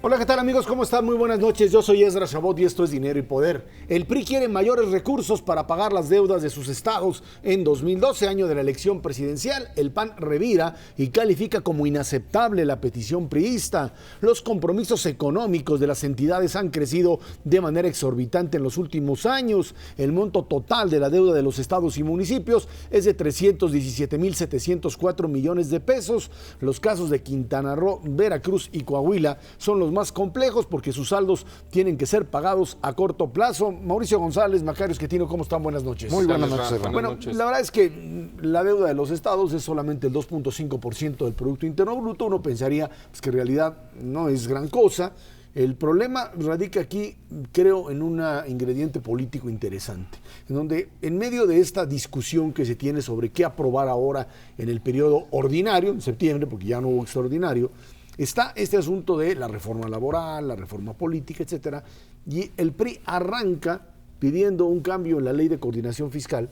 Hola, ¿qué tal amigos? ¿Cómo están? Muy buenas noches. Yo soy Ezra Chabot y esto es Dinero y Poder. El PRI quiere mayores recursos para pagar las deudas de sus estados. En 2012, año de la elección presidencial, el PAN revira y califica como inaceptable la petición priista. Los compromisos económicos de las entidades han crecido de manera exorbitante en los últimos años. El monto total de la deuda de los estados y municipios es de 317,704 millones de pesos. Los casos de Quintana Roo, Veracruz y Coahuila son los más complejos porque sus saldos tienen que ser pagados a corto plazo. Mauricio González, Macario Esquetino, ¿cómo están? Buenas noches. Muy buenas noches. Bueno, la verdad es que la deuda de los estados es solamente el 2.5% del Producto Interno Bruto. Uno pensaría pues, que en realidad no es gran cosa. El problema radica aquí, creo, en un ingrediente político interesante, en donde en medio de esta discusión que se tiene sobre qué aprobar ahora en el periodo ordinario, en septiembre, porque ya no hubo extraordinario, está este asunto de la reforma laboral, la reforma política, etcétera, y el PRI arranca pidiendo un cambio en la ley de coordinación fiscal,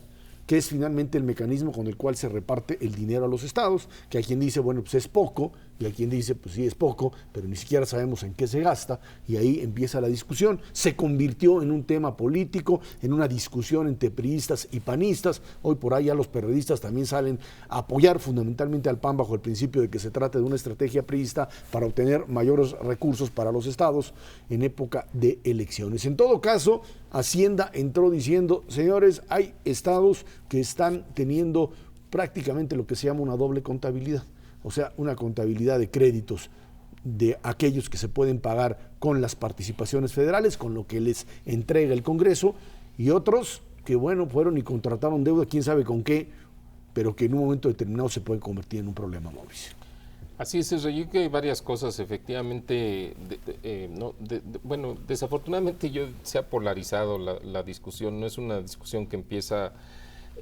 que es finalmente el mecanismo con el cual se reparte el dinero a los estados, que hay quien dice, bueno, pues es poco, y hay quien dice, pues sí es poco, pero ni siquiera sabemos en qué se gasta, y ahí empieza la discusión. Se convirtió en un tema político, en una discusión entre priistas y panistas. Hoy por ahí ya los periodistas también salen a apoyar fundamentalmente al PAN bajo el principio de que se trata de una estrategia priista para obtener mayores recursos para los estados en época de elecciones. En todo caso, Hacienda entró diciendo, señores, hay estados que están teniendo prácticamente lo que se llama una doble contabilidad. O sea, una contabilidad de créditos de aquellos que se pueden pagar con las participaciones federales, con lo que les entrega el Congreso, y otros que, bueno, fueron y contrataron deuda, quién sabe con qué, pero que en un momento determinado se pueden convertir en un problema, Mauricio. Así es, yo creo que hay varias cosas, efectivamente, bueno, desafortunadamente se ha polarizado la discusión, no es una discusión que empieza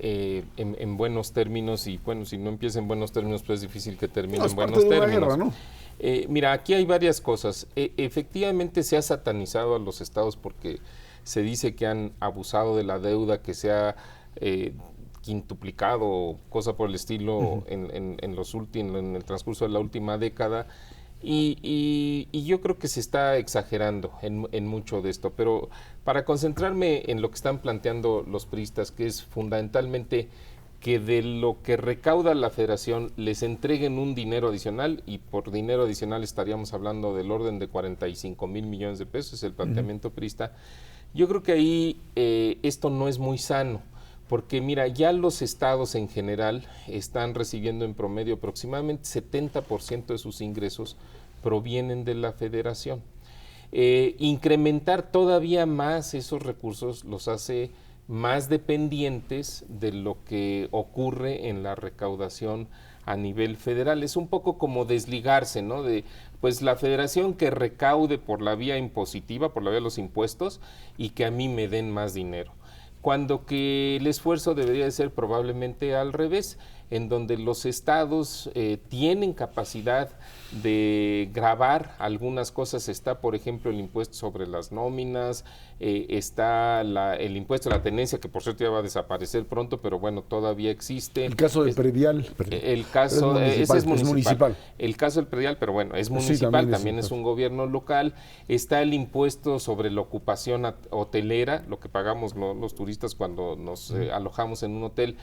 en buenos términos, y bueno, si no empieza en buenos términos, pues es difícil que termine en buenos términos. Guerra, ¿no? Mira, aquí hay varias cosas. Efectivamente se ha satanizado a los estados porque se dice que han abusado de la deuda, que se ha quintuplicado, cosa por el estilo, en el transcurso de la última década. Y yo creo que se está exagerando en mucho de esto, pero para concentrarme en lo que están planteando los priistas, que es fundamentalmente que de lo que recauda la federación les entreguen un dinero adicional, y por dinero adicional estaríamos hablando del orden de 45,000 millones de pesos, es el planteamiento priista. Yo creo que ahí esto no es muy sano, porque mira, ya los estados en general están recibiendo en promedio aproximadamente 70% de sus ingresos provienen de la federación. Incrementar todavía más esos recursos los hace más dependientes de lo que ocurre en la recaudación a nivel federal. Es un poco como desligarse, ¿no? De pues la federación que recaude por la vía impositiva, por la vía de los impuestos, y que a mí me den más dinero. Cuando que el esfuerzo debería de ser probablemente al revés, en donde los estados tienen capacidad de gravar algunas cosas. Está, por ejemplo, el impuesto sobre las nóminas, está el impuesto de la tenencia, que por cierto ya va a desaparecer pronto, pero bueno, todavía existe. El caso del predial. El caso, ese es municipal. El caso del predial, pero bueno, es municipal, sí, también es un gobierno local. Está el impuesto sobre la ocupación hotelera, lo que pagamos los turistas cuando nos alojamos en un hotel.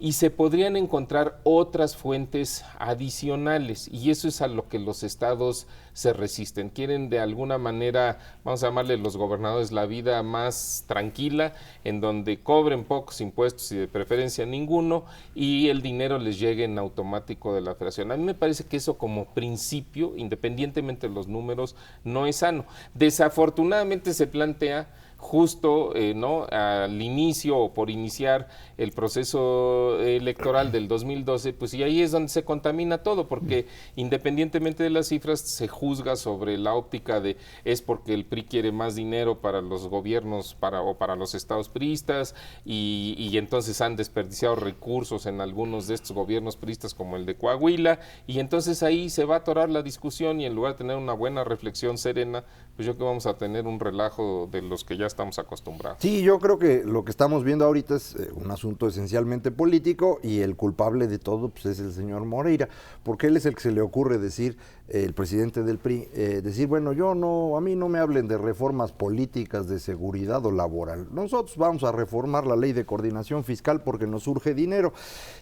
Y se podrían encontrar otras fuentes adicionales, y eso es a lo que los estados se resisten. Quieren de alguna manera, vamos a llamarle los gobernadores, la vida más tranquila, en donde cobren pocos impuestos y de preferencia ninguno, y el dinero les llegue en automático de la federación. A mí me parece que eso como principio, independientemente de los números, no es sano. Desafortunadamente se plantea justo ¿no? al inicio o por iniciar el proceso electoral del 2012, pues y ahí es donde se contamina todo, porque independientemente de las cifras se juzga sobre la óptica de es porque el PRI quiere más dinero para los gobiernos o para los estados priistas, y entonces han desperdiciado recursos en algunos de estos gobiernos priistas como el de Coahuila, y entonces ahí se va a atorar la discusión, y en lugar de tener una buena reflexión serena, pues yo creo que vamos a tener un relajo de los que ya estamos acostumbrados. Sí, yo creo que lo que estamos viendo ahorita es un asunto esencialmente político y el culpable de todo pues, es el señor Moreira, porque él es el que se le ocurre decir, el presidente del PRI, decir, bueno, a mí no me hablen de reformas políticas, de seguridad o laboral. Nosotros vamos a reformar la ley de coordinación fiscal porque nos surge dinero.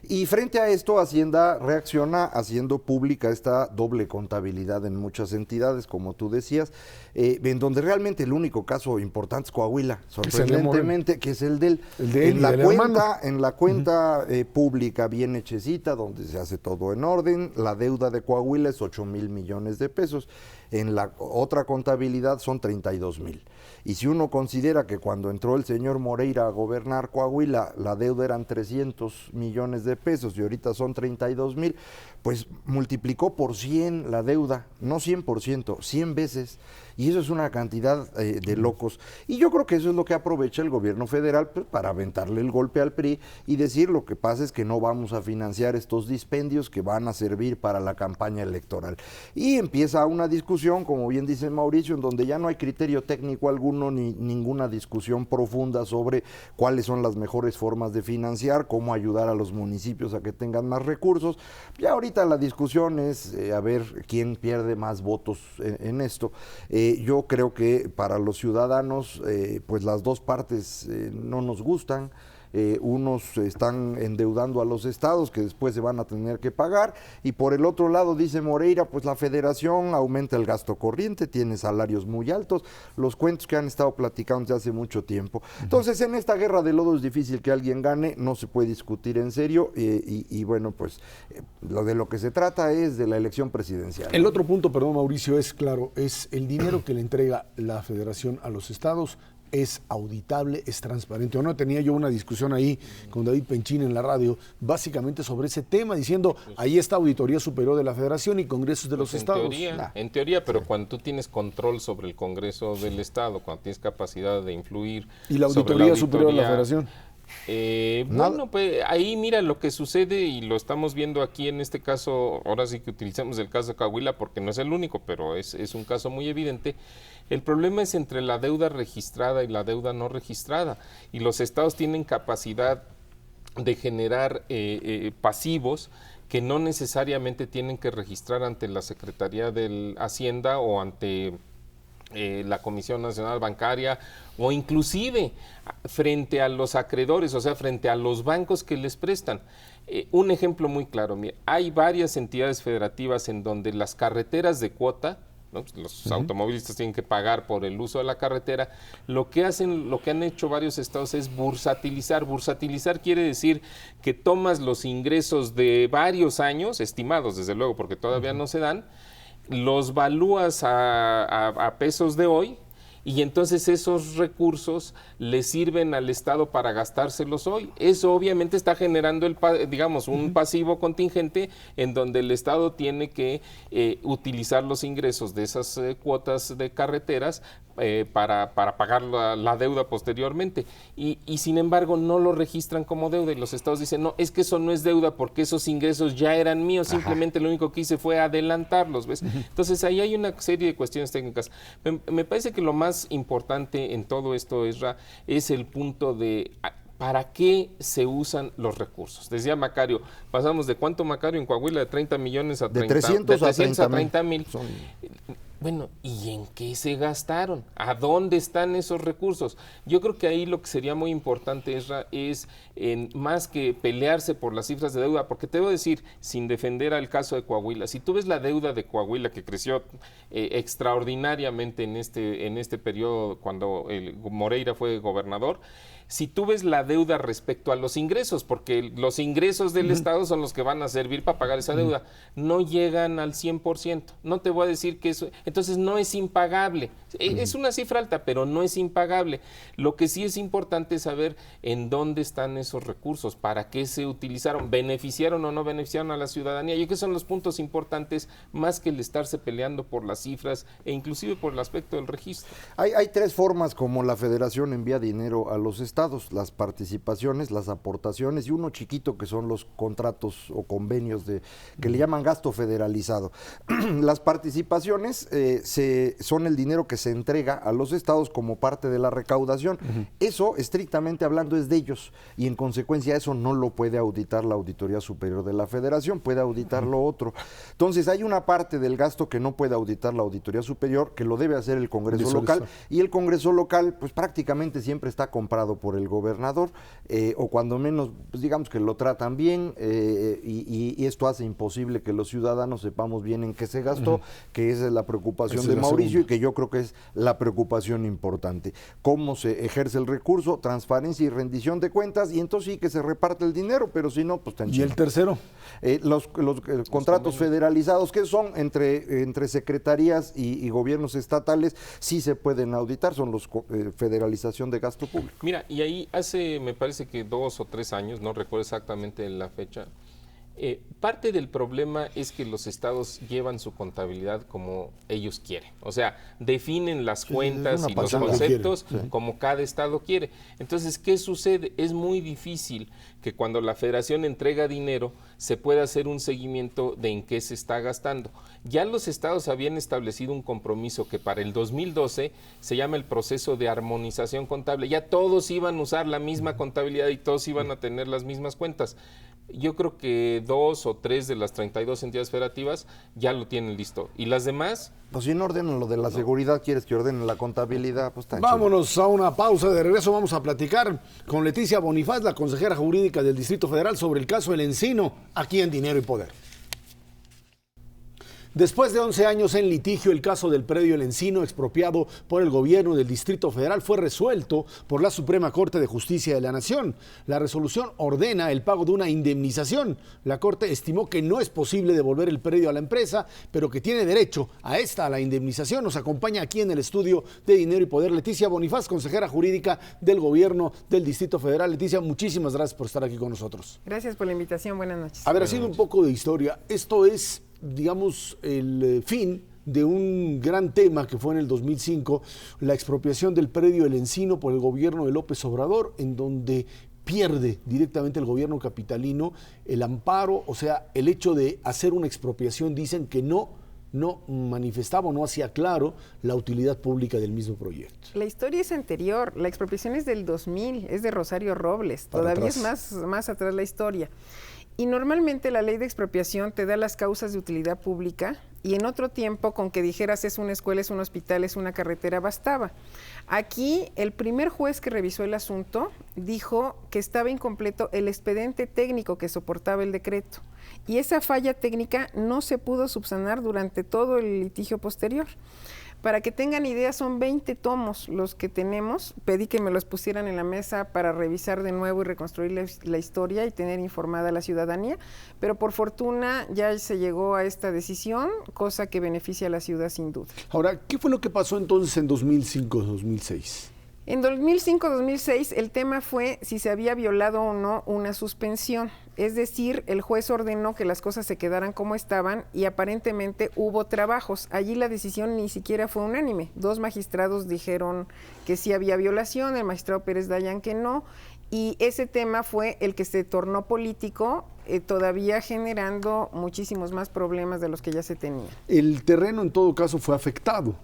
Y frente a esto, Hacienda reacciona haciendo pública esta doble contabilidad en muchas entidades, como tú decías, en donde realmente el único caso importante es Coahuila, sorprendentemente, que es el de él. En la cuenta pública bien hechecita, donde se hace todo en orden, la deuda de Coahuila es 8,000 millones de pesos. En la otra contabilidad son 32,000. Y si uno considera que cuando entró el señor Moreira a gobernar Coahuila, la deuda eran 300 millones de pesos y ahorita son 32,000, pues multiplicó por 100 la deuda, no 100%, 100 veces. Y eso es una cantidad de locos. Y yo creo que eso es lo que aprovecha el gobierno federal pues, para aventarle el golpe al PRI y decir lo que pasa es que no vamos a financiar estos dispendios que van a servir para la campaña electoral. Y empieza una discusión, como bien dice Mauricio, en donde ya no hay criterio técnico alguno ni ninguna discusión profunda sobre cuáles son las mejores formas de financiar, cómo ayudar a los municipios a que tengan más recursos. Ya ahorita la discusión es a ver quién pierde más votos en esto. Yo creo que para los ciudadanos, pues las dos partes no nos gustan. Unos están endeudando a los estados que después se van a tener que pagar y por el otro lado dice Moreira, pues la federación aumenta el gasto corriente, tiene salarios muy altos, los cuentos que han estado platicando desde hace mucho tiempo. Entonces en esta guerra de lodo es difícil que alguien gane, no se puede discutir en serio y bueno, pues lo que se trata es de la elección presidencial. El otro punto, perdón Mauricio, es claro, es el dinero que le entrega la federación a los estados. Es auditable, es transparente. No tenía yo una discusión ahí con David Penchín en la radio, básicamente sobre ese tema, diciendo, ahí está Auditoría Superior de la Federación y Congresos de los Estados. En teoría, pero cuendo tú tienes control sobre el Congreso del Estado, cuando tienes capacidad de influir. ¿Y la Auditoría Superior de la Federación? Bueno, pues ahí mira lo que sucede y lo estamos viendo aquí en este caso, ahora sí que utilizamos el caso de Coahuila porque no es el único, pero es un caso muy evidente. El problema es entre la deuda registrada y la deuda no registrada y los estados tienen capacidad de generar pasivos que no necesariamente tienen que registrar ante la Secretaría de Hacienda o ante la Comisión Nacional Bancaria o inclusive frente a los acreedores, o sea, frente a los bancos que les prestan. Un ejemplo muy claro, mira, hay varias entidades federativas en donde las carreteras de cuota, ¿no? Los automovilistas tienen que pagar por el uso de la carretera. Lo que han hecho varios estados es bursatilizar. Bursatilizar quiere decir que tomas los ingresos de varios años, estimados desde luego porque todavía no se dan, los valúas a pesos de hoy y entonces esos recursos le sirven al Estado para gastárselos hoy. Eso obviamente está generando un pasivo contingente en donde el Estado tiene que utilizar los ingresos de esas cuotas de carreteras para pagar la deuda posteriormente y sin embargo no lo registran como deuda y los estados dicen, no, es que eso no es deuda porque esos ingresos ya eran míos, simplemente lo único que hice fue adelantarlos, ¿ves? Entonces ahí hay una serie de cuestiones técnicas. Me parece que lo más importante en todo esto, Esra, es el punto de ¿para qué se usan los recursos? Decía Macario, pasamos de ¿cuánto, Macario, en Coahuila? De 30 millones a 30, de 300 a 30 mil. Bueno, ¿y en qué se gastaron? ¿A dónde están esos recursos? Yo creo que ahí lo que sería muy importante, Esra, es más que pelearse por las cifras de deuda, porque te voy a decir, sin defender al caso de Coahuila, si tú ves la deuda de Coahuila que creció extraordinariamente en este periodo cuando Moreira fue gobernador, si tú ves la deuda respecto a los ingresos, porque los ingresos del Estado son los que van a servir para pagar esa deuda, no llegan al 100%. No te voy a decir que eso, entonces no es impagable. Es una cifra alta, pero no es impagable. Lo que sí es importante es saber en dónde están esos recursos, para qué se utilizaron, beneficiaron o no beneficiaron a la ciudadanía. Yo creo que son los puntos importantes, más que el estarse peleando por las cifras e inclusive por el aspecto del registro. Hay tres formas como la federación envía dinero a los estados: las participaciones, las aportaciones y uno chiquito que son los contratos o convenios que le llaman gasto federalizado. Las participaciones son el dinero que se entrega a los estados como parte de la recaudación. Eso, estrictamente hablando, es de ellos y en consecuencia eso no lo puede auditar la Auditoría Superior de la Federación, puede auditar lo otro. Entonces hay una parte del gasto que no puede auditar la Auditoría Superior, que lo debe hacer el Congreso local, y el Congreso local pues prácticamente siempre está comprado por el gobernador, o cuando menos pues, digamos que lo tratan bien, y esto hace imposible que los ciudadanos sepamos bien en qué se gastó, que esa es la preocupación de Mauricio y que yo creo que es la preocupación importante. Cómo se ejerce el recurso, transparencia y rendición de cuentas, y entonces sí que se reparte el dinero, pero si no, pues tan ¿Y el tercero? Los contratos federalizados, que son entre secretarías y gobiernos estatales, sí se pueden auditar, son los federalización de gasto público. Mira, y ahí hace, me parece que 2 o 3 años, no recuerdo exactamente la fecha, parte del problema es que los estados llevan su contabilidad como ellos quieren. O sea, definen las cuentas y los conceptos como cada estado quiere. Entonces, ¿qué sucede? Es muy difícil que cuando la federación entrega dinero se pueda hacer un seguimiento de en qué se está gastando. Ya los estados habían establecido un compromiso que para el 2012 se llama el proceso de armonización contable. Ya todos iban a usar la misma contabilidad y todos iban a tener las mismas cuentas. Yo creo que 2 o 3 de las 32 entidades federativas ya lo tienen listo. ¿Y las demás? Pues si no ordenan lo de la seguridad, ¿quieres que ordenen la contabilidad? Pues está Vámonos chido. a una pausa. De regreso vamos a platicar con Leticia Bonifaz, la consejera jurídica del Distrito Federal, sobre el caso El Encino, aquí en Dinero y Poder. Después de 11 años en litigio, el caso del predio El Encino, expropiado por el gobierno del Distrito Federal, fue resuelto por la Suprema Corte de Justicia de la Nación. La resolución ordena el pago de una indemnización. La Corte estimó que no es posible devolver el predio a la empresa, pero que tiene derecho a la indemnización. Nos acompaña aquí en el estudio de Dinero y Poder Leticia Bonifaz, consejera jurídica del gobierno del Distrito Federal. Leticia, muchísimas gracias por estar aquí con nosotros. Gracias por la invitación. Buenas noches. A ver, haciendo un poco de historia, esto es, digamos, el fin de un gran tema que fue en el 2005, la expropiación del predio El Encino por el gobierno de López Obrador, en donde pierde directamente el gobierno capitalino el amparo, o sea, el hecho de hacer una expropiación, dicen que no manifestaba o no hacía claro la utilidad pública del mismo proyecto. La historia es anterior, la expropiación es del 2000, es de Rosario Robles, todavía es más atrás la historia. Y normalmente la ley de expropiación te da las causas de utilidad pública y en otro tiempo con que dijeras es una escuela, es un hospital, es una carretera, bastaba. Aquí el primer juez que revisó el asunto dijo que estaba incompleto el expediente técnico que soportaba el decreto y esa falla técnica no se pudo subsanar durante todo el litigio posterior. Para que tengan idea, son 20 tomos los que tenemos. Pedí que me los pusieran en la mesa para revisar de nuevo y reconstruir la historia y tener informada a la ciudadanía, pero por fortuna ya se llegó a esta decisión, cosa que beneficia a la ciudad sin duda. Ahora, ¿qué fue lo que pasó entonces en 2005-2006? En 2005-2006 el tema fue si se había violado o no una suspensión, es decir, el juez ordenó que las cosas se quedaran como estaban y aparentemente hubo trabajos. Allí la decisión ni siquiera fue unánime. 2 magistrados dijeron que sí había violación, el magistrado Pérez Dayan que no, y ese tema fue el que se tornó político, todavía generando muchísimos más problemas de los que ya se tenían. El terreno en todo caso fue afectado.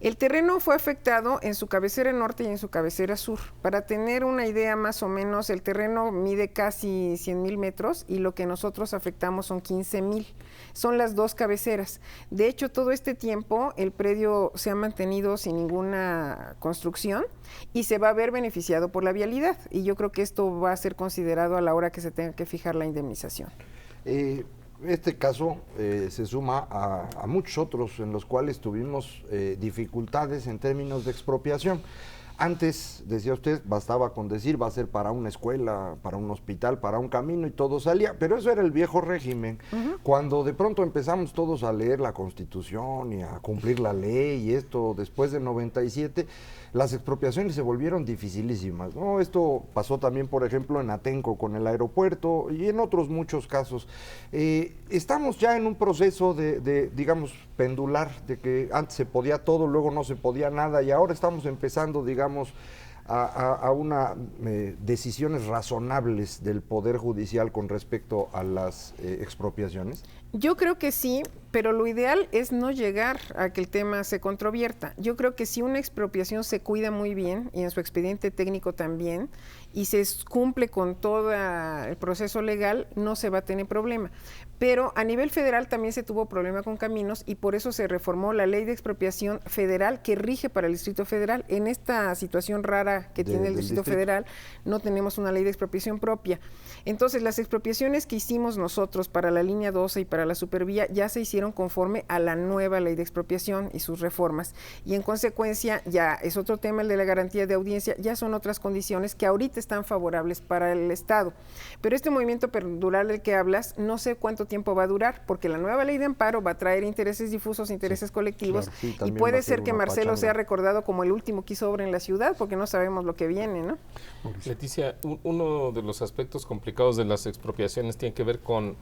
El terreno fue afectado en su cabecera norte y en su cabecera sur. Para tener una idea más o menos, el terreno mide casi 100,000 metros y lo que nosotros afectamos son 15,000. Son las 2 cabeceras. De hecho, todo este tiempo el predio se ha mantenido sin ninguna construcción y se va a ver beneficiado por la vialidad. Y yo creo que esto va a ser considerado a la hora que se tenga que fijar la indemnización. Este caso se suma a muchos otros en los cuales tuvimos dificultades en términos de expropiación. Antes, decía usted, bastaba con decir va a ser para una escuela, para un hospital, para un camino y todo salía, pero eso era el viejo régimen. Cuando de pronto empezamos todos a leer la Constitución y a cumplir la ley y esto después de 97, las expropiaciones se volvieron dificilísimas, ¿no? Esto pasó también, por ejemplo, en Atenco con el aeropuerto y en otros muchos casos. Estamos ya en un proceso digamos, pendular, de que antes se podía todo, luego no se podía nada y ahora estamos empezando, digamos, a una decisiones razonables del Poder Judicial con respecto a las expropiaciones? Yo creo que sí, pero lo ideal es no llegar a que el tema se controvierta. Yo creo que si una expropiación se cuida muy bien, y en su expediente técnico también, y se cumple con todo el proceso legal, no se va a tener problema. Pero a nivel federal también se tuvo problema con caminos y por eso se reformó la ley de expropiación federal que rige para el Distrito Federal. En esta situación rara que tiene el Distrito Federal, no tenemos una ley de expropiación propia. Entonces, las expropiaciones que hicimos nosotros para la línea 12 y para la supervía ya se hicieron conforme a la nueva ley de expropiación y sus reformas. Y en consecuencia, ya es otro tema el de la garantía de audiencia, ya son otras condiciones que ahorita están favorables para el Estado. Pero este movimiento pendular del que hablas, no sé cuánto tiempo va a durar, porque la nueva ley de amparo va a traer intereses difusos, intereses colectivos, claro, sí, y puede ser que Marcelo sea recordado como el último que hizo obra en la ciudad, porque no sabemos lo que viene, ¿no? Leticia, uno de los aspectos complicados de las expropiaciones tiene que ver con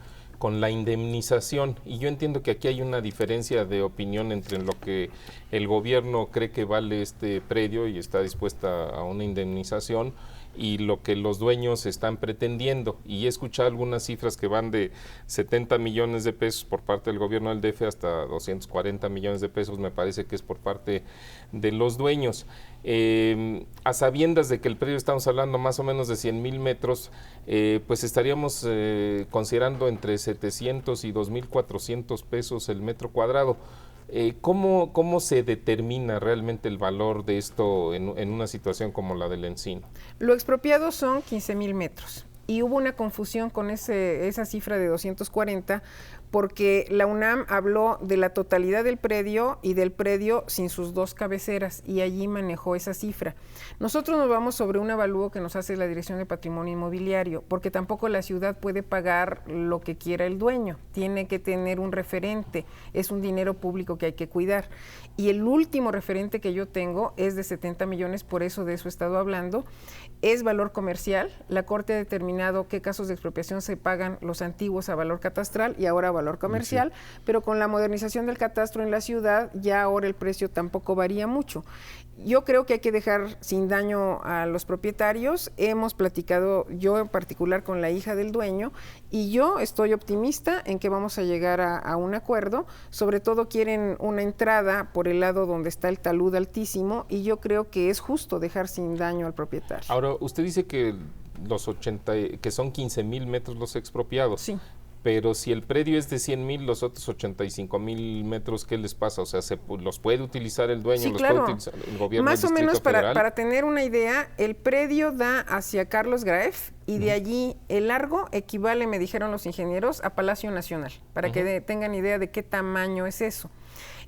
la indemnización, y yo entiendo que aquí hay una diferencia de opinión entre lo que el gobierno cree que vale este predio y está dispuesta a una indemnización y lo que los dueños están pretendiendo, y he escuchado algunas cifras que van de 70 millones de pesos por parte del gobierno del DF hasta 240 millones de pesos, me parece que es por parte de los dueños. A sabiendas de que el predio, estamos hablando más o menos de 100,000 metros, pues estaríamos considerando entre 700 y 2,400 pesos el metro cuadrado. ¿Cómo se determina realmente el valor de esto en una situación como la del Encino? Lo expropiado son 15,000 metros y hubo una confusión con esa cifra de 240 porque la UNAM habló de la totalidad del predio y del predio sin sus dos cabeceras y allí manejó esa cifra. Nosotros nos vamos sobre un avalúo que nos hace la Dirección de Patrimonio Inmobiliario, porque tampoco la ciudad puede pagar lo que quiera el dueño, tiene que tener un referente, es un dinero público que hay que cuidar. Y el último referente que yo tengo es de 70 millones, por eso de eso he estado hablando, es valor comercial. La Corte ha determinado qué casos de expropiación se pagan los antiguos a valor catastral y ahora a valor comercial, sí. Pero con la modernización del catastro en la ciudad, ya ahora el precio tampoco varía mucho. Yo creo que hay que dejar sin daño a los propietarios. Hemos platicado, yo en particular, con la hija del dueño, y yo estoy optimista en que vamos a llegar a un acuerdo. Sobre todo quieren una entrada por el lado donde está el talud altísimo, y yo creo que es justo dejar sin daño al propietario. Ahora, usted dice que que son 15,000 metros los expropiados. Sí. Pero si el predio es de 100,000, los otros 85,000 metros, ¿qué les pasa? O sea, ¿los puede utilizar el dueño? Sí, ¿Los claro. puede utilizar el gobierno? Más o menos para tener una idea, el predio da hacia Carlos Graef y de allí el largo equivale, me dijeron los ingenieros, a Palacio Nacional, para que tengan idea de qué tamaño es eso.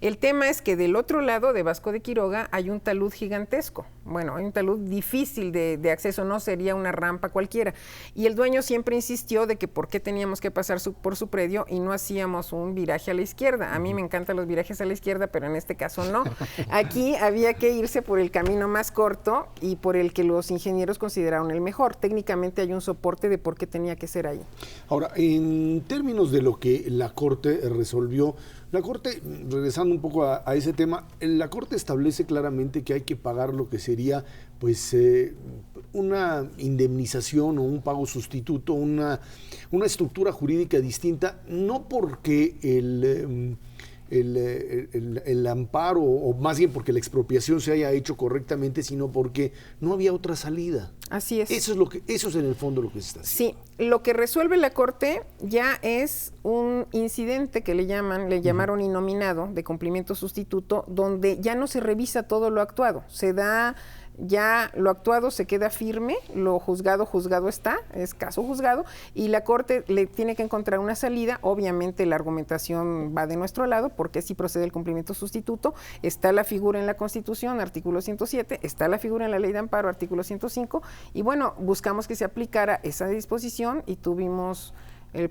El tema es que del otro lado de Vasco de Quiroga hay un talud gigantesco. Bueno, hay un talud difícil de acceso, no sería una rampa cualquiera. Y el dueño siempre insistió de que por qué teníamos que pasar por su predio y no hacíamos un viraje a la izquierda. A mí me encantan los virajes a la izquierda, pero en este caso no. Aquí había que irse por el camino más corto y por el que los ingenieros consideraron el mejor. Técnicamente hay un soporte de por qué tenía que ser ahí. Ahora, en términos de lo que la Corte resolvió, la Corte, regresando un poco a ese tema, la Corte establece claramente que hay que pagar lo que sería pues una indemnización o un pago sustituto, una estructura jurídica distinta, no porque el amparo, o más bien porque la expropiación se haya hecho correctamente, sino porque no había otra salida. Así es. Eso es en el fondo lo que se está haciendo. Sí, lo que resuelve la Corte ya es un incidente que le llamaron innominado de cumplimiento sustituto, donde ya no se revisa todo lo actuado, se da ya lo actuado se queda firme, lo juzgado está, es caso juzgado, y la Corte le tiene que encontrar una salida. Obviamente la argumentación va de nuestro lado, porque sí procede el cumplimiento sustituto, está la figura en la Constitución, artículo 107, está la figura en la Ley de Amparo, artículo 105, y bueno, buscamos que se aplicara esa disposición y tuvimos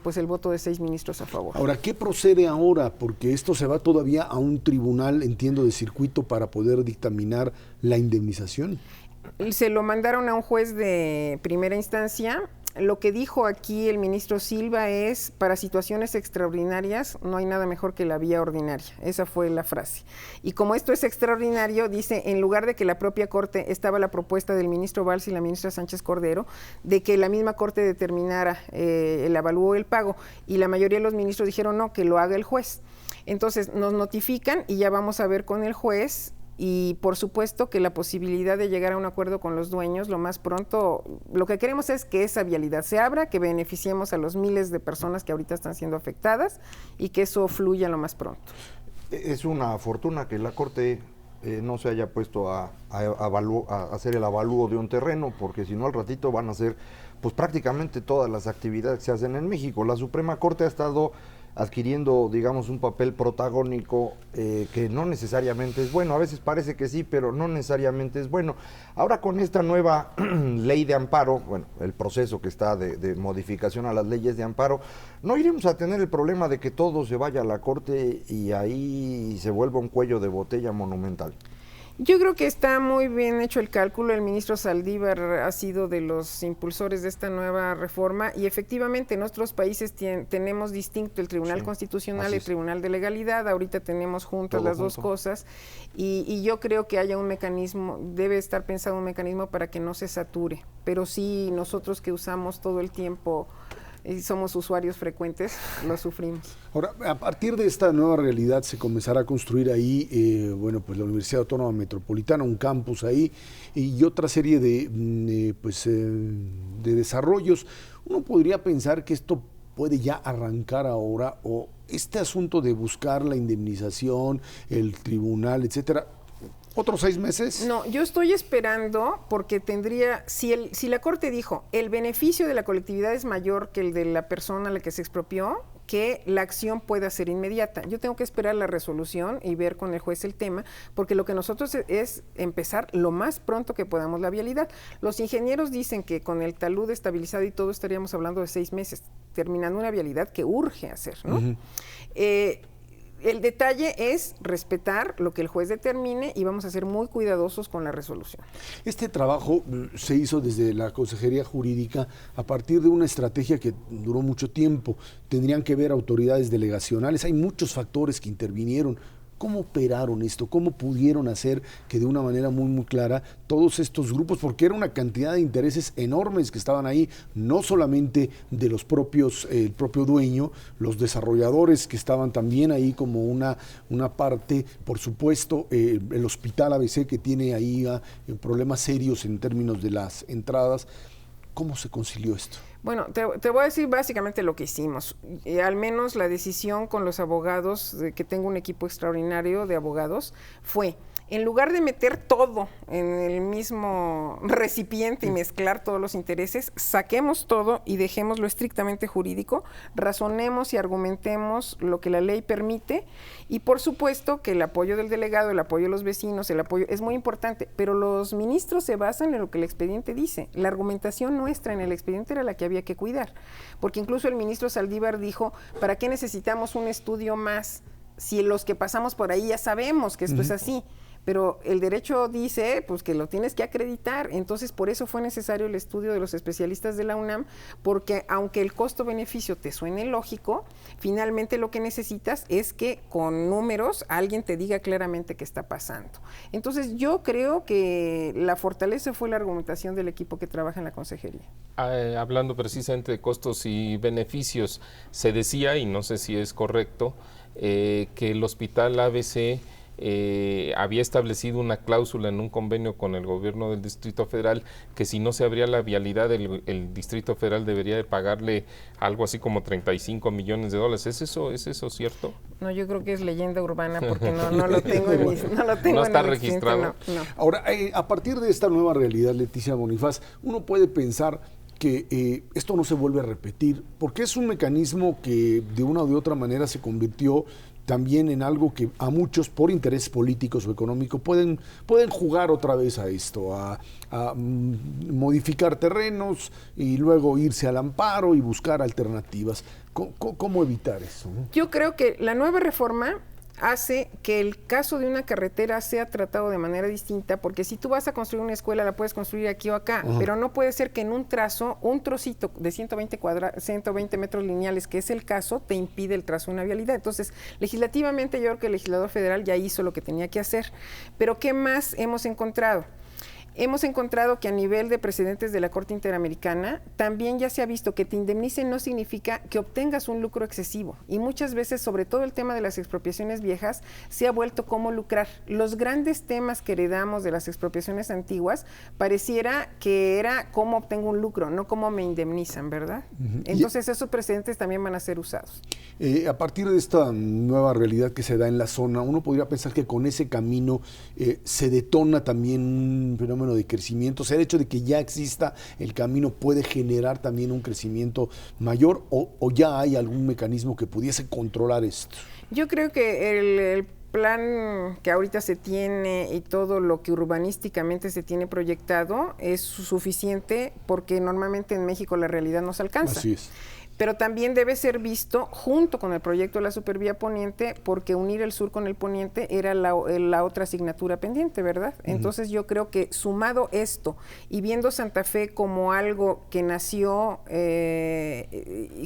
pues el voto de 6 ministros a favor. Ahora, ¿qué procede ahora? Porque esto se va todavía a un tribunal, entiendo, de circuito para poder dictaminar la indemnización. Se lo mandaron a un juez de primera instancia lo que dijo aquí el ministro Silva es, para situaciones extraordinarias no hay nada mejor que la vía ordinaria. Esa fue la frase. Y como esto es extraordinario, dice, en lugar de que la propia Corte, estaba la propuesta del ministro Valls y la ministra Sánchez Cordero, de que la misma Corte determinara el avalúo del pago, y la mayoría de los ministros dijeron no, que lo haga el juez. Entonces nos notifican y ya vamos a ver con el juez. Y por supuesto que la posibilidad de llegar a un acuerdo con los dueños lo más pronto, lo que queremos es que esa vialidad se abra, que beneficiemos a los miles de personas que ahorita están siendo afectadas y que eso fluya lo más pronto. Es una fortuna que la Corte no se haya puesto a hacer el avalúo de un terreno, porque si no al ratito van a hacer pues prácticamente todas las actividades que se hacen en México. La Suprema Corte ha estado adquiriendo, digamos, un papel protagónico que no necesariamente es bueno. A veces parece que sí, pero no necesariamente es bueno. Ahora con esta nueva ley de amparo, bueno, el proceso que está de modificación a las leyes de amparo, no iremos a tener el problema de que todo se vaya a la Corte y ahí se vuelva un cuello de botella monumental. Yo creo que está muy bien hecho el cálculo. El ministro Saldívar ha sido de los impulsores de esta nueva reforma y efectivamente en nuestros países tenemos distinto el Tribunal Constitucional y el Tribunal de Legalidad. Ahorita tenemos juntas las dos cosas y yo creo que haya un mecanismo, debe estar pensado un mecanismo para que no se sature, pero sí nosotros que usamos todo el tiempo y somos usuarios frecuentes, lo sufrimos. Ahora, a partir de esta nueva realidad se comenzará a construir ahí, bueno, pues la Universidad Autónoma Metropolitana, un campus ahí y otra serie de desarrollos. Uno podría pensar que esto puede ya arrancar ahora, o este asunto de buscar la indemnización, el tribunal, etcétera, ¿otros 6 meses? No, yo estoy esperando porque tendría, si la Corte dijo el beneficio de la colectividad es mayor que el de la persona a la que se expropió, que la acción pueda ser inmediata. Yo tengo que esperar la resolución y ver con el juez el tema, porque lo que nosotros es empezar lo más pronto que podamos la vialidad. Los ingenieros dicen que con el talud estabilizado y todo estaríamos hablando de 6 meses, terminando una vialidad que urge hacer, ¿no? Uh-huh. El detalle es respetar lo que el juez determine y vamos a ser muy cuidadosos con la resolución. Este trabajo se hizo desde la Consejería Jurídica a partir de una estrategia que duró mucho tiempo. Tendrían que ver autoridades delegacionales, hay muchos factores que intervinieron. ¿Cómo operaron esto? ¿Cómo pudieron hacer que de una manera muy, muy clara todos estos grupos, porque era una cantidad de intereses enormes que estaban ahí, no solamente de los propios, el propio dueño, los desarrolladores que estaban también ahí como una parte, por supuesto, el Hospital ABC que tiene ahí problemas serios en términos de las entradas. ¿Cómo se concilió esto? Bueno, te voy a decir básicamente lo que hicimos. Al menos la decisión con los abogados, de que tengo un equipo extraordinario de abogados, fue, en lugar de meter todo en el mismo recipiente y mezclar todos los intereses, saquemos todo y dejémoslo estrictamente jurídico, razonemos y argumentemos lo que la ley permite y por supuesto que el apoyo del delegado, el apoyo de los vecinos, el apoyo es muy importante, pero los ministros se basan en lo que el expediente dice. La argumentación nuestra en el expediente era la que había que cuidar, porque incluso el ministro Saldívar dijo, ¿para qué necesitamos un estudio más si los que pasamos por ahí ya sabemos que esto es así? Pero el derecho dice pues que lo tienes que acreditar, entonces por eso fue necesario el estudio de los especialistas de la UNAM, porque aunque el costo-beneficio te suene lógico, finalmente lo que necesitas es que con números alguien te diga claramente qué está pasando. Entonces yo creo que la fortaleza fue la argumentación del equipo que trabaja en la consejería. Hablando precisamente de costos y beneficios, se decía, y no sé si es correcto, que el Hospital ABC había establecido una cláusula en un convenio con el gobierno del Distrito Federal que si no se abría la vialidad el Distrito Federal debería de pagarle algo así como $35 millones. ¿Es eso cierto? No, yo creo que es leyenda urbana porque no lo tengo en mis, no lo tengo. No está registrado. No. Ahora, a partir de esta nueva realidad, Leticia Bonifaz, uno puede pensar que esto no se vuelve a repetir, porque es un mecanismo que de una u de otra manera se convirtió también en algo que a muchos, por intereses políticos o económicos, pueden jugar otra vez a esto, a modificar terrenos y luego irse al amparo y buscar alternativas. ¿Cómo evitar eso? Yo creo que la nueva reforma hace que el caso de una carretera sea tratado de manera distinta, porque si tú vas a construir una escuela, la puedes construir aquí o acá, pero no puede ser que en un trazo, un trocito de 120 metros lineales, que es el caso, te impide el trazo de una vialidad. Entonces, legislativamente yo creo que el legislador federal ya hizo lo que tenía que hacer. Pero ¿qué más hemos encontrado? Hemos encontrado que a nivel de precedentes de la Corte Interamericana también ya se ha visto que te indemnicen no significa que obtengas un lucro excesivo, y muchas veces, sobre todo el tema de las expropiaciones viejas, se ha vuelto cómo lucrar. Los grandes temas que heredamos de las expropiaciones antiguas pareciera que era cómo obtengo un lucro, no cómo me indemnizan, ¿verdad? Entonces esos precedentes también van a ser usados. A partir de esta nueva realidad que se da en la zona, uno podría pensar que con ese camino se detona también un fenómeno de crecimiento. O sea, el hecho de que ya exista el camino puede generar también un crecimiento mayor, o ya hay algún mecanismo que pudiese controlar esto. Yo creo que el plan que ahorita se tiene y todo lo que urbanísticamente se tiene proyectado es suficiente, porque normalmente en México la realidad no se alcanza. Así es. Pero también debe ser visto junto con el proyecto de la Supervía Poniente, porque unir el sur con el poniente era la otra asignatura pendiente, ¿verdad? Entonces yo creo que sumado esto y viendo Santa Fe como algo que nació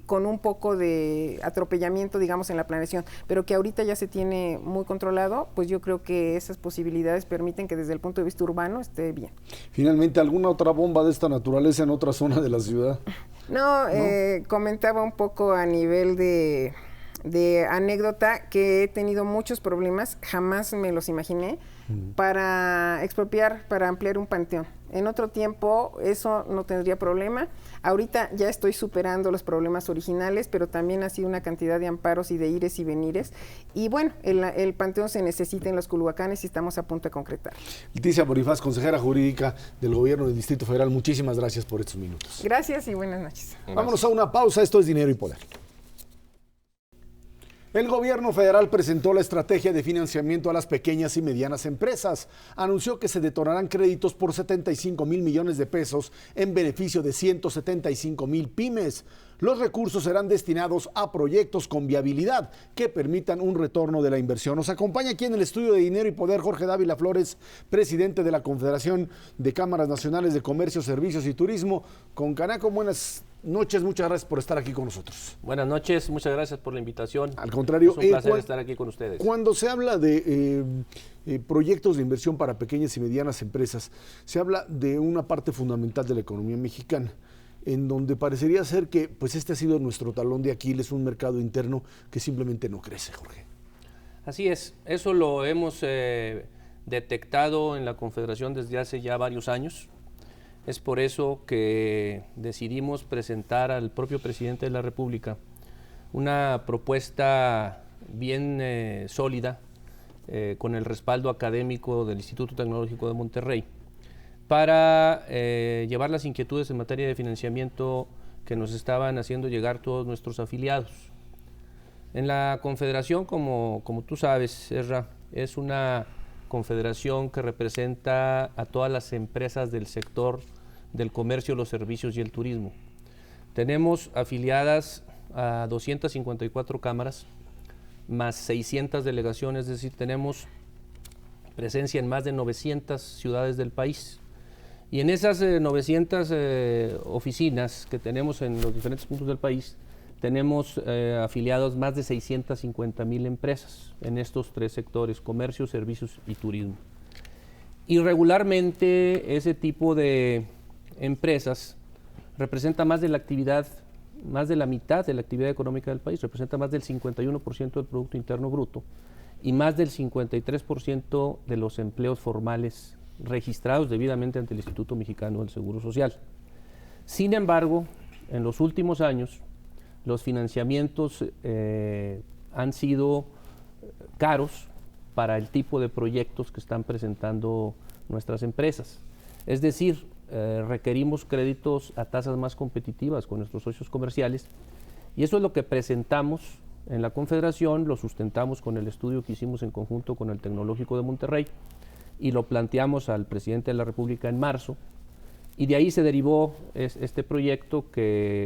con un poco de atropellamiento, digamos, en la planeación, pero que ahorita ya se tiene muy controlado, pues yo creo que esas posibilidades permiten que desde el punto de vista urbano esté bien. Finalmente, ¿alguna otra bomba de esta naturaleza en otra zona de la ciudad? No, comentaba un poco a nivel de anécdota que he tenido muchos problemas, jamás me los imaginé, para expropiar, para ampliar un panteón. En otro tiempo eso no tendría problema. Ahorita ya estoy superando los problemas originales, pero también ha sido una cantidad de amparos y de ires y venires. Y bueno, el panteón se necesita en los Culhuacanes y estamos a punto de concretar. Leticia Bonifaz, consejera jurídica del Gobierno del Distrito Federal, muchísimas gracias por estos minutos. Gracias y buenas noches. Gracias. Vámonos a una pausa. Esto es Dinero y Poder. El gobierno federal presentó la estrategia de financiamiento a las pequeñas y medianas empresas. Anunció que se detonarán créditos por 75 mil millones de pesos en beneficio de 175 mil pymes. Los recursos serán destinados a proyectos con viabilidad que permitan un retorno de la inversión. Nos acompaña aquí en el estudio de Dinero y Poder Jorge Dávila Flores, presidente de la Confederación de Cámaras Nacionales de Comercio, Servicios y Turismo. Con Canaco, buenas noches, muchas gracias por estar aquí con nosotros. Buenas noches, muchas gracias por la invitación. Al contrario, es un placer estar aquí con ustedes. Cuando se habla de proyectos de inversión para pequeñas y medianas empresas, se habla de una parte fundamental de la economía mexicana, en donde parecería ser que pues este ha sido nuestro talón de Aquiles, un mercado interno que simplemente no crece, Jorge. Así es, eso lo hemos detectado en la Confederación desde hace ya varios años. Es por eso que decidimos presentar al propio presidente de la República una propuesta bien sólida, con el respaldo académico del Instituto Tecnológico de Monterrey, para llevar las inquietudes en materia de financiamiento que nos estaban haciendo llegar todos nuestros afiliados. En la Confederación, como tú sabes, Ezra, es una confederación que representa a todas las empresas del sector del comercio, los servicios y el turismo. Tenemos afiliadas a 254 cámaras, más 600 delegaciones, es decir, tenemos presencia en más de 900 ciudades del país. Y en esas 900 oficinas que tenemos en los diferentes puntos del país, tenemos afiliados más de 650,000 empresas en estos tres sectores: comercio, servicios y turismo. Y regularmente ese tipo de empresas representa más de la actividad, más de la mitad de la actividad económica del país, representa más del 51% del Producto Interno Bruto y más del 53% de los empleos formales registrados debidamente ante el Instituto Mexicano del Seguro Social. Sin embargo, en los últimos años, los financiamientos han sido caros para el tipo de proyectos que están presentando nuestras empresas. Es decir, requerimos créditos a tasas más competitivas con nuestros socios comerciales, y eso es lo que presentamos en la Confederación, lo sustentamos con el estudio que hicimos en conjunto con el Tecnológico de Monterrey y lo planteamos al presidente de la República en marzo, y de ahí se derivó este proyecto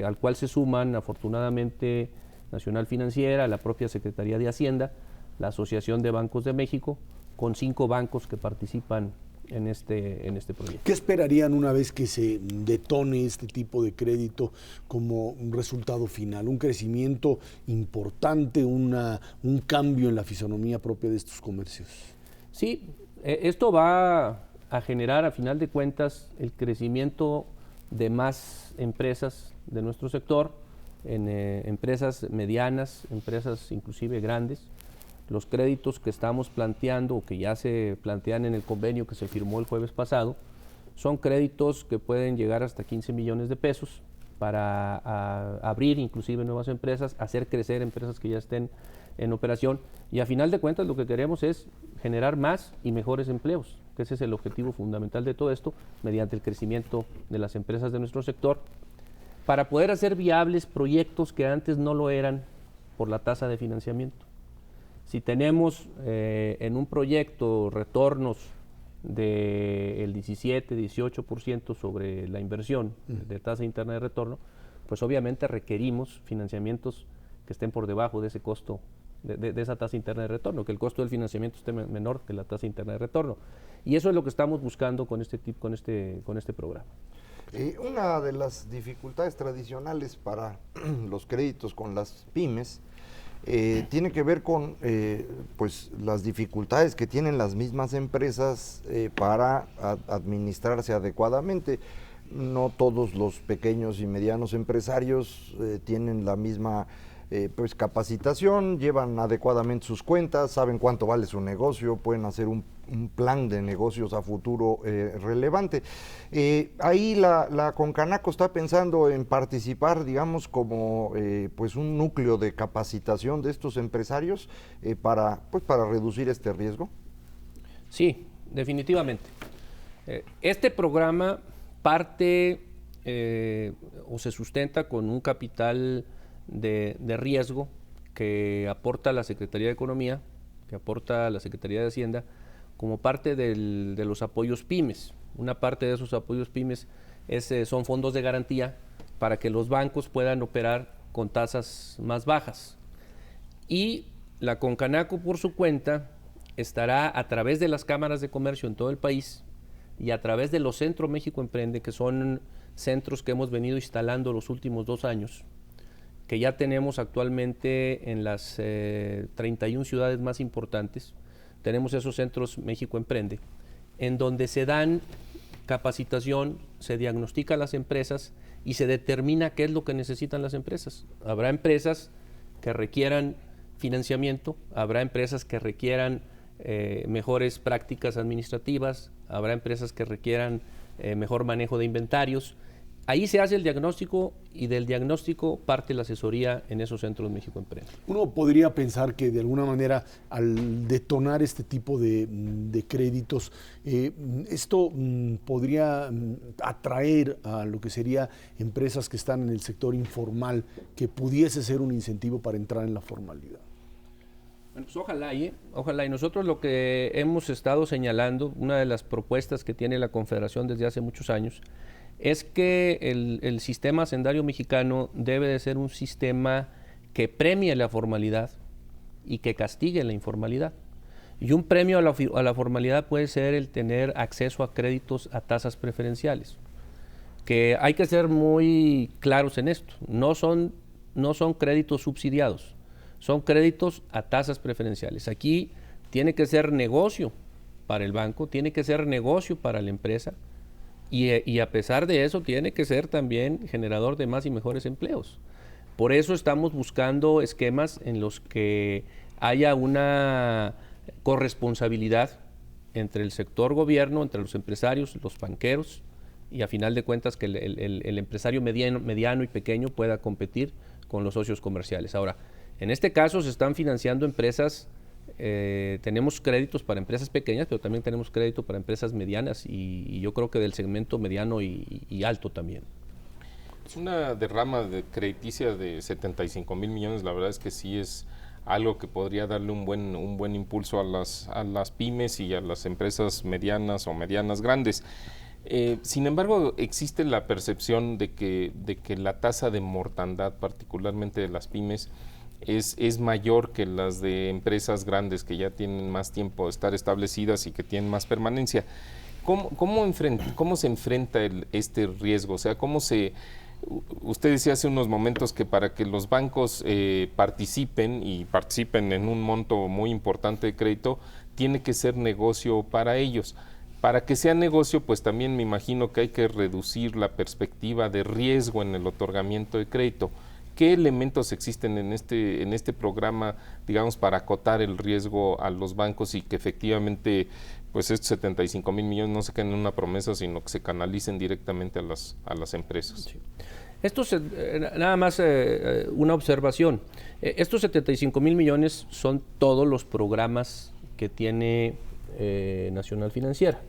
al cual se suman afortunadamente Nacional Financiera, la propia Secretaría de Hacienda, la Asociación de Bancos de México, con 5 bancos que participan en este proyecto. ¿Qué esperarían una vez que se detone este tipo de crédito como un resultado final? ¿Un crecimiento importante, un cambio en la fisonomía propia de estos comercios? Sí, esto va a generar a final de cuentas el crecimiento de más empresas de nuestro sector, en empresas medianas, empresas inclusive grandes. Los créditos que estamos planteando o que ya se plantean en el convenio que se firmó el jueves pasado son créditos que pueden llegar hasta 15 millones de pesos para abrir inclusive nuevas empresas, hacer crecer empresas que ya estén en operación, y a final de cuentas lo que queremos es generar más y mejores empleos, que ese es el objetivo fundamental de todo esto, mediante el crecimiento de las empresas de nuestro sector, para poder hacer viables proyectos que antes no lo eran por la tasa de financiamiento. Si tenemos en un proyecto retornos del 17-18% sobre la inversión de tasa interna de retorno, pues obviamente requerimos financiamientos que estén por debajo de ese costo, de esa tasa interna de retorno, que el costo del financiamiento esté menor que la tasa interna de retorno. Y eso es lo que estamos buscando con este programa. Una de las dificultades tradicionales para los créditos con las pymes tiene que ver con pues las dificultades que tienen las mismas empresas para administrarse adecuadamente. No todos los pequeños y medianos empresarios tienen la misma pues capacitación, llevan adecuadamente sus cuentas, saben cuánto vale su negocio, pueden hacer un plan de negocios a futuro relevante. Ahí la Concanaco está pensando en participar, digamos, como pues un núcleo de capacitación de estos empresarios para reducir este riesgo. Sí, definitivamente. Este programa parte o se sustenta con un capital de riesgo que aporta la Secretaría de Economía, que aporta la Secretaría de Hacienda, como parte de los apoyos pymes. Una parte de esos apoyos pymes son fondos de garantía para que los bancos puedan operar con tasas más bajas. Y la Concanaco, por su cuenta, estará a través de las cámaras de comercio en todo el país y a través de los Centros México Emprende, que son centros que hemos venido instalando los últimos 2 años, que ya tenemos actualmente en las 31 ciudades más importantes. Tenemos esos Centros México Emprende, en donde se dan capacitación, se diagnostica a las empresas y se determina qué es lo que necesitan las empresas. Habrá empresas que requieran financiamiento, habrá empresas que requieran mejores prácticas administrativas, habrá empresas que requieran mejor manejo de inventarios. Ahí se hace el diagnóstico y del diagnóstico parte la asesoría en esos Centros México Emprende. Uno podría pensar que de alguna manera al detonar este tipo de créditos, esto podría atraer a lo que sería empresas que están en el sector informal, que pudiese ser un incentivo para entrar en la formalidad. Bueno, pues ojalá, y nosotros lo que hemos estado señalando, una de las propuestas que tiene la Confederación desde hace muchos años, es que el sistema hacendario mexicano debe de ser un sistema que premie la formalidad y que castigue la informalidad. Y un premio a la formalidad puede ser el tener acceso a créditos a tasas preferenciales, que hay que ser muy claros en esto, no son créditos subsidiados, son créditos a tasas preferenciales. Aquí tiene que ser negocio para el banco, tiene que ser negocio para la empresa, y a pesar de eso tiene que ser también generador de más y mejores empleos. Por eso estamos buscando esquemas en los que haya una corresponsabilidad entre el sector gobierno, entre los empresarios, los banqueros, y a final de cuentas que el empresario mediano y pequeño pueda competir con los socios comerciales. Ahora, en este caso se están financiando empresas. Tenemos créditos para empresas pequeñas, pero también tenemos crédito para empresas medianas y yo creo que del segmento mediano y alto también. Es una derrama crediticia de 75 mil millones, la verdad es que sí es algo que podría darle un buen impulso a las pymes y a las empresas medianas o medianas grandes. Sin embargo, existe la percepción de que la tasa de mortandad, particularmente de las pymes, es mayor que las de empresas grandes que ya tienen más tiempo de estar establecidas y que tienen más permanencia. ¿Cómo se enfrenta este riesgo? O sea, usted decía hace unos momentos que para que los bancos participen en un monto muy importante de crédito, tiene que ser negocio para ellos. Para que sea negocio, pues también me imagino que hay que reducir la perspectiva de riesgo en el otorgamiento de crédito. ¿Qué elementos existen en este programa, digamos, para acotar el riesgo a los bancos y que efectivamente pues estos 75,000 millones no se queden en una promesa, sino que se canalicen directamente a las empresas? Sí. Nada más una observación. Estos 75,000 millones son todos los programas que tiene Nacional Financiera.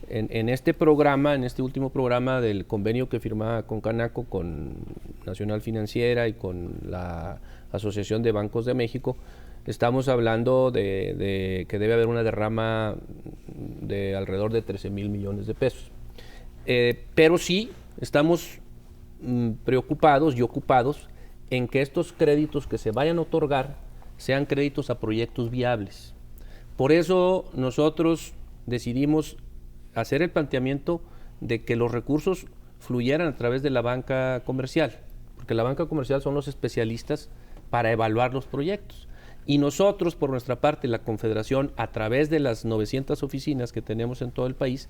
En este programa, en este último programa del convenio que firmaba con Canaco, con Nacional Financiera y con la Asociación de Bancos de México, estamos hablando de que debe haber una derrama de alrededor de 13,000 millones de pesos. Pero sí estamos preocupados y ocupados en que estos créditos que se vayan a otorgar sean créditos a proyectos viables. Por eso nosotros decidimos hacer el planteamiento de que los recursos fluyeran a través de la banca comercial, porque la banca comercial son los especialistas para evaluar los proyectos. Y nosotros, por nuestra parte, la Confederación, a través de las 900 oficinas que tenemos en todo el país,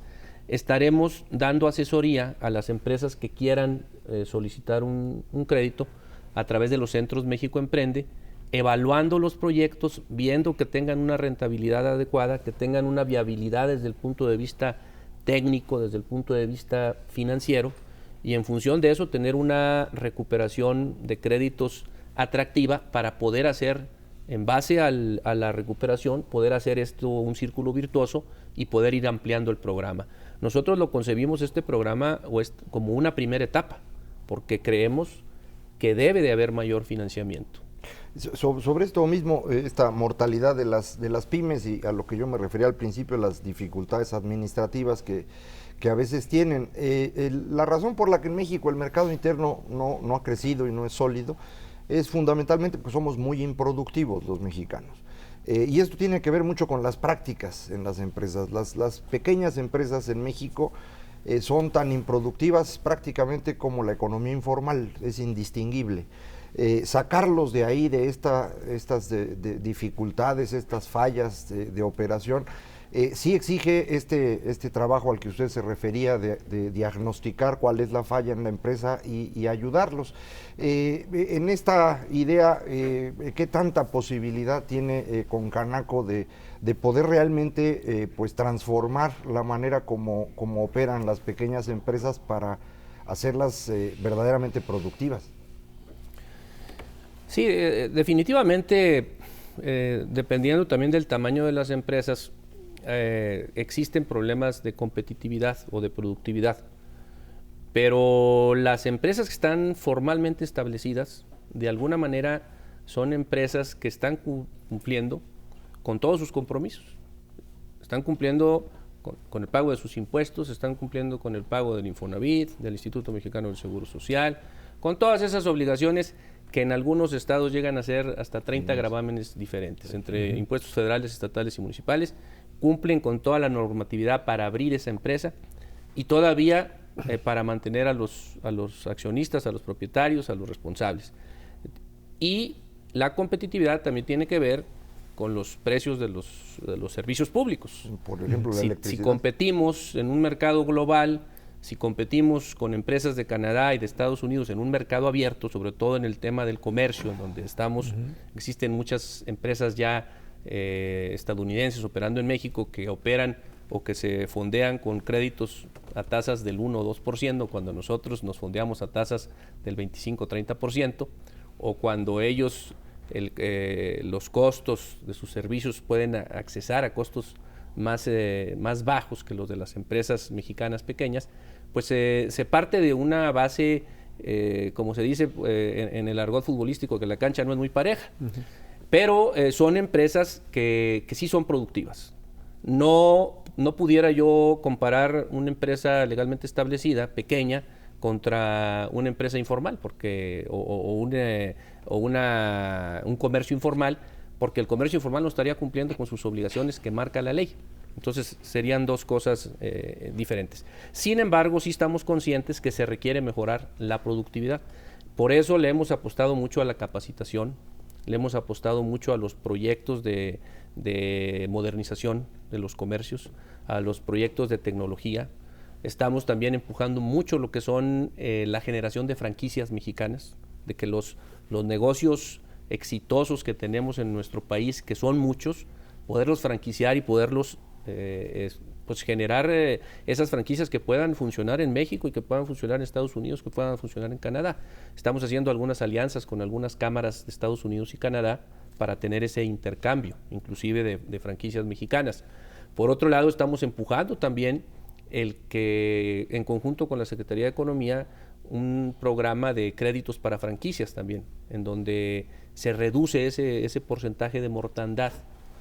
estaremos dando asesoría a las empresas que quieran solicitar un crédito a través de los centros México Emprende, evaluando los proyectos, viendo que tengan una rentabilidad adecuada, que tengan una viabilidad desde el punto de vista técnico, desde el punto de vista financiero, y en función de eso tener una recuperación de créditos atractiva para poder hacer, en base a la recuperación, poder hacer esto un círculo virtuoso y poder ir ampliando el programa. Nosotros lo concebimos este programa como una primera etapa, porque creemos que debe de haber mayor financiamiento. Sobre esto mismo, esta mortalidad de las pymes y a lo que yo me refería al principio, las dificultades administrativas que a veces tienen. La razón por la que en México el mercado interno no ha crecido y no es sólido es fundamentalmente porque somos muy improductivos los mexicanos. Y esto tiene que ver mucho con las prácticas en las empresas. Las pequeñas empresas en México son tan improductivas prácticamente como la economía informal, es indistinguible. Sacarlos de ahí, de estas dificultades, estas fallas de operación, sí exige este trabajo al que usted se refería de diagnosticar cuál es la falla en la empresa y ayudarlos. En esta idea, ¿qué tanta posibilidad tiene con Canaco de poder realmente pues transformar la manera como operan las pequeñas empresas para hacerlas verdaderamente productivas? Sí, definitivamente, dependiendo también del tamaño de las empresas, existen problemas de competitividad o de productividad. Pero las empresas que están formalmente establecidas, de alguna manera, son empresas que están cumpliendo con todos sus compromisos. Están cumpliendo con el pago de sus impuestos, están cumpliendo con el pago del Infonavit, del Instituto Mexicano del Seguro Social, con todas esas obligaciones que en algunos estados llegan a ser hasta 30 gravámenes diferentes, entre impuestos federales, estatales y municipales. Cumplen con toda la normatividad para abrir esa empresa y todavía para mantener a los accionistas, a los propietarios, a los responsables. Y la competitividad también tiene que ver con los precios de los servicios públicos. Por ejemplo, la electricidad. Si competimos en un mercado global, si competimos con empresas de Canadá y de Estados Unidos en un mercado abierto, sobre todo en el tema del comercio, en donde estamos, existen muchas empresas ya estadounidenses operando en México que operan o que se fondean con créditos a tasas del 1 o 2%, cuando nosotros nos fondeamos a tasas del 25-30%, o cuando ellos los costos de sus servicios pueden accesar a costos más bajos que los de las empresas mexicanas pequeñas, pues se parte de una base, como se dice en el argot futbolístico, que la cancha no es muy pareja. Pero son empresas que sí son productivas. No pudiera yo comparar una empresa legalmente establecida, pequeña, contra una empresa informal un comercio informal, porque el comercio informal no estaría cumpliendo con sus obligaciones que marca la ley. Entonces serían dos cosas diferentes. Sin embargo, sí estamos conscientes que se requiere mejorar la productividad. Por eso le hemos apostado mucho a la capacitación, le hemos apostado mucho a los proyectos de modernización de los comercios, a los proyectos de tecnología. Estamos también empujando mucho lo que son la generación de franquicias mexicanas, de que los negocios exitosos que tenemos en nuestro país, que son muchos, poderlos franquiciar y poderlos pues generar esas franquicias que puedan funcionar en México y que puedan funcionar en Estados Unidos, que puedan funcionar en Canadá. Estamos haciendo algunas alianzas con algunas cámaras de Estados Unidos y Canadá para tener ese intercambio, inclusive de franquicias mexicanas. Por otro lado, estamos empujando también el que, en conjunto con la Secretaría de Economía, un programa de créditos para franquicias también, en donde se reduce ese porcentaje de mortandad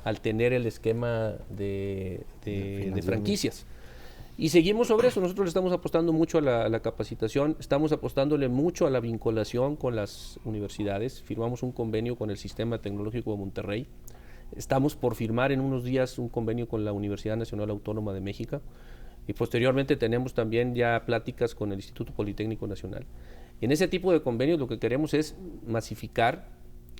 al tener el esquema de franquicias. Y seguimos sobre eso. Nosotros le estamos apostando mucho a la capacitación, estamos apostándole mucho a la vinculación con las universidades. Firmamos un convenio con el Sistema Tecnológico de Monterrey. Estamos por firmar en unos días un convenio con la Universidad Nacional Autónoma de México. Y posteriormente tenemos también ya pláticas con el Instituto Politécnico Nacional. Y en ese tipo de convenios lo que queremos es masificar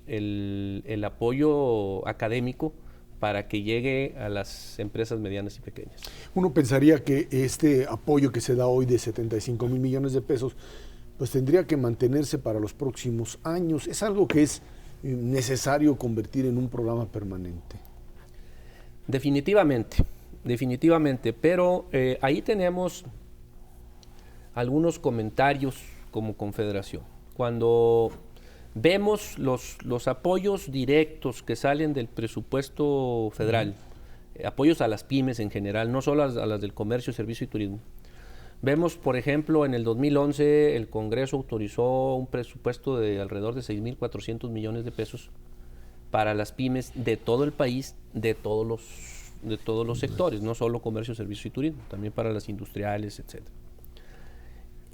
el apoyo académico para que llegue a las empresas medianas y pequeñas. Uno pensaría que este apoyo que se da hoy de 75,000 millones de pesos, pues tendría que mantenerse para los próximos años. Es algo que es necesario convertir en un programa permanente. Definitivamente, pero ahí tenemos algunos comentarios como Confederación. Cuando vemos los apoyos directos que salen del presupuesto federal, apoyos a las pymes en general, no solo a las del comercio, servicio y turismo. Vemos, por ejemplo, en el 2011 el Congreso autorizó un presupuesto de alrededor de 6,400 millones de pesos para las pymes de todo el país, de todos los sectores, no solo comercio, servicio y turismo, también para las industriales, etc.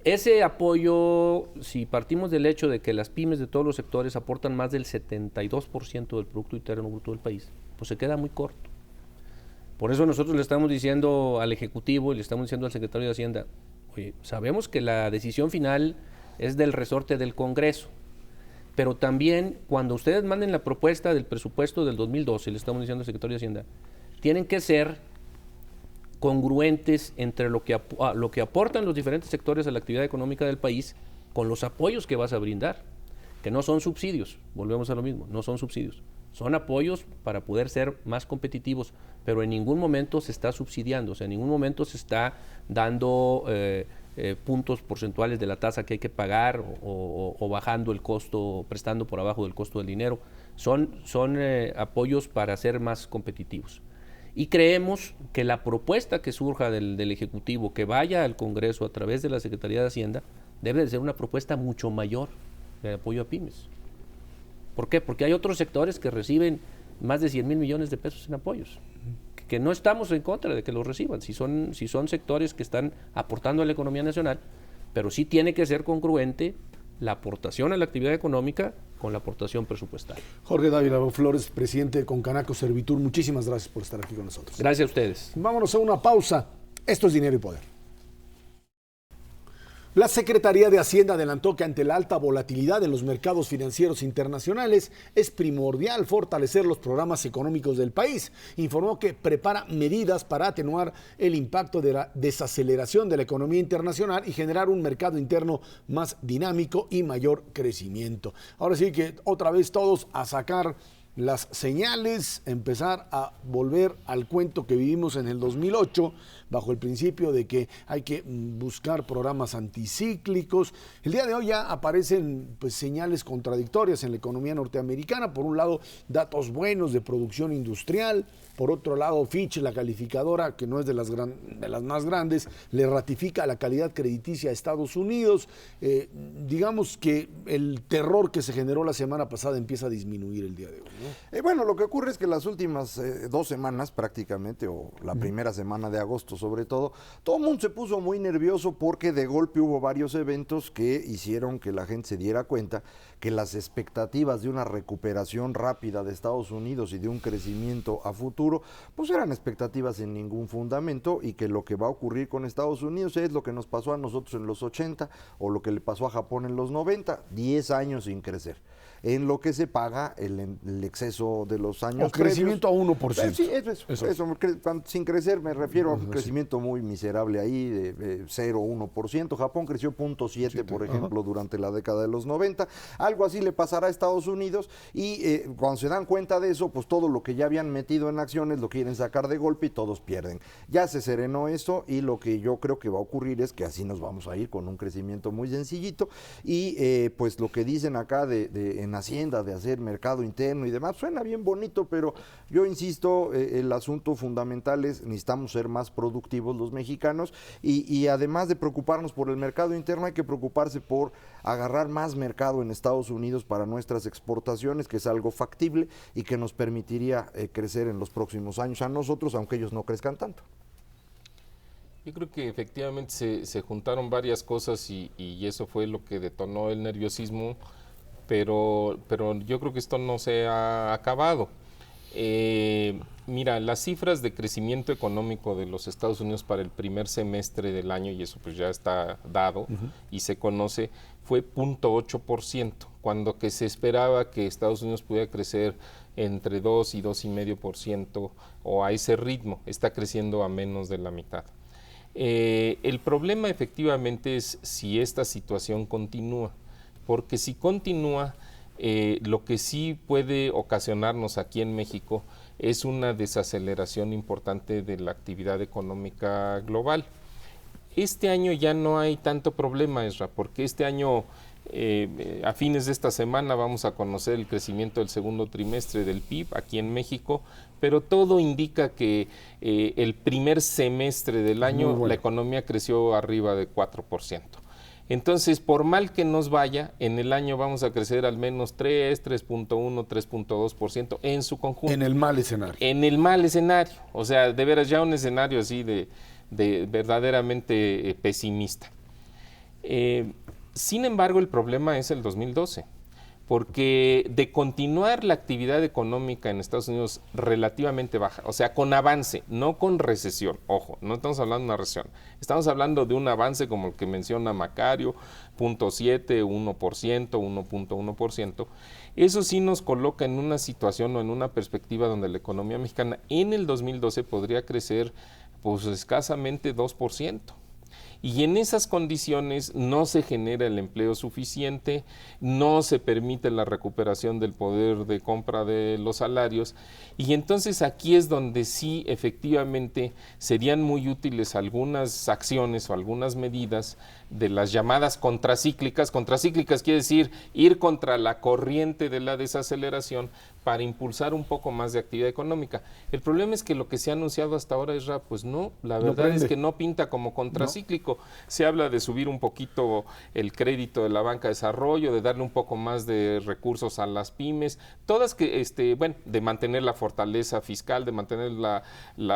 Ese apoyo, si partimos del hecho de que las pymes de todos los sectores aportan más del 72% del Producto Interno Bruto del país, pues se queda muy corto. Por eso nosotros le estamos diciendo al Ejecutivo y le estamos diciendo al Secretario de Hacienda, oye, sabemos que la decisión final es del resorte del Congreso, pero también cuando ustedes manden la propuesta del presupuesto del 2012, le estamos diciendo al Secretario de Hacienda, tienen que ser congruentes entre lo que aportan los diferentes sectores a la actividad económica del país con los apoyos que vas a brindar, que no son subsidios, volvemos a lo mismo, no son subsidios, son apoyos para poder ser más competitivos, pero en ningún momento se está subsidiando, o sea, en ningún momento se está dando puntos porcentuales de la tasa que hay que pagar o bajando el costo, prestando por abajo del costo del dinero, son apoyos para ser más competitivos. Y creemos que la propuesta que surja del Ejecutivo, que vaya al Congreso a través de la Secretaría de Hacienda, debe de ser una propuesta mucho mayor de apoyo a pymes. ¿Por qué? Porque hay otros sectores que reciben más de 100,000 millones de pesos en apoyos, que no estamos en contra de que los reciban, si son sectores que están aportando a la economía nacional, pero sí tiene que ser congruente la aportación a la actividad económica con la aportación presupuestal. Jorge Dávila Flores, presidente de Concanaco Servitur, muchísimas gracias por estar aquí con nosotros. Gracias a ustedes. Vámonos a una pausa. Esto es Dinero y Poder. La Secretaría de Hacienda adelantó que ante la alta volatilidad en los mercados financieros internacionales es primordial fortalecer los programas económicos del país. Informó que prepara medidas para atenuar el impacto de la desaceleración de la economía internacional y generar un mercado interno más dinámico y mayor crecimiento. Ahora sí que otra vez todos a sacar las señales, empezar a volver al cuento que vivimos en el 2008, bajo el principio de que hay que buscar programas anticíclicos. El día de hoy ya aparecen señales contradictorias en la economía norteamericana. Por un lado, datos buenos de producción industrial. Por otro lado, Fitch, la calificadora, que no es de las más grandes, le ratifica la calidad crediticia a Estados Unidos. Digamos que el terror que se generó la semana pasada empieza a disminuir el día de hoy, ¿no? Bueno, lo que ocurre es que las últimas 2 semanas prácticamente, o la primera semana de agosto sobre todo el mundo se puso muy nervioso porque de golpe hubo varios eventos que hicieron que la gente se diera cuenta que las expectativas de una recuperación rápida de Estados Unidos y de un crecimiento a futuro, pues eran expectativas sin ningún fundamento, y que lo que va a ocurrir con Estados Unidos es lo que nos pasó a nosotros en los 80 o lo que le pasó a Japón en los 90, 10 años sin crecer, en lo que se paga el exceso de los años o crecimiento previos. A 1%. Sí, eso, sin crecer me refiero a un crecimiento muy miserable ahí, de 0, 1%. Japón creció 0.7, por ejemplo, durante la década de los 90. Algo así le pasará a Estados Unidos, y cuando se dan cuenta de eso, pues todo lo que ya habían metido en acciones lo quieren sacar de golpe y todos pierden. Ya se serenó eso, y lo que yo creo que va a ocurrir es que así nos vamos a ir con un crecimiento muy sencillito, y pues lo que dicen acá en Hacienda de hacer mercado interno y demás, suena bien bonito, pero yo insisto, el asunto fundamental es necesitamos ser más productivos los mexicanos, y además de preocuparnos por el mercado interno, hay que preocuparse por agarrar más mercado en Estados Unidos para nuestras exportaciones, que es algo factible y que nos permitiría crecer en los próximos años a nosotros, aunque ellos no crezcan tanto. Yo creo que efectivamente se juntaron varias cosas y eso fue lo que detonó el nerviosismo, pero yo creo que esto no se ha acabado. Mira, las cifras de crecimiento económico de los Estados Unidos para el primer semestre del año, y eso pues ya está dado y se conoce, fue 0.8%, cuando que se esperaba que Estados Unidos pudiera crecer entre 2 y 2,5%, o a ese ritmo. Está creciendo a menos de la mitad. El problema efectivamente es si esta situación continúa, porque si continúa, lo que sí puede ocasionarnos aquí en México es una desaceleración importante de la actividad económica global. Este año ya no hay tanto problema, Ezra, porque este año, a fines de esta semana, vamos a conocer el crecimiento del segundo trimestre del PIB aquí en México, pero todo indica que el primer semestre del año la economía creció arriba de 4%. Entonces, por mal que nos vaya, en el año vamos a crecer al menos 3, 3.1, 3.2% en su conjunto. En el mal escenario. En el mal escenario. O sea, de veras, ya un escenario así de verdaderamente pesimista. Sin embargo, el problema es el 2012. Porque de continuar la actividad económica en Estados Unidos relativamente baja, o sea, con avance, no con recesión, ojo, no estamos hablando de una recesión, estamos hablando de un avance como el que menciona Macario, 0.7, 1%, 1.1%, eso sí nos coloca en una situación o en una perspectiva donde la economía mexicana en el 2012 podría crecer pues escasamente 2%. Y en esas condiciones no se genera el empleo suficiente, no se permite la recuperación del poder de compra de los salarios, y entonces aquí es donde sí efectivamente serían muy útiles algunas acciones o algunas medidas de las llamadas contracíclicas. Contracíclicas quiere decir ir contra la corriente de la desaceleración para impulsar un poco más de actividad económica. El problema es que lo que se ha anunciado hasta ahora es, pues no, la verdad es que no pinta como contracíclico. Se habla de subir un poquito el crédito de la banca de desarrollo, de darle un poco más de recursos a las pymes, todas que, de mantener la fortaleza fiscal, de mantener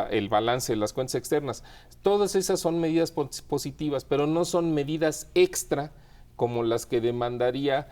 el balance de las cuentas externas. Todas esas son medidas positivas, pero no son medidas extra como las que demandaría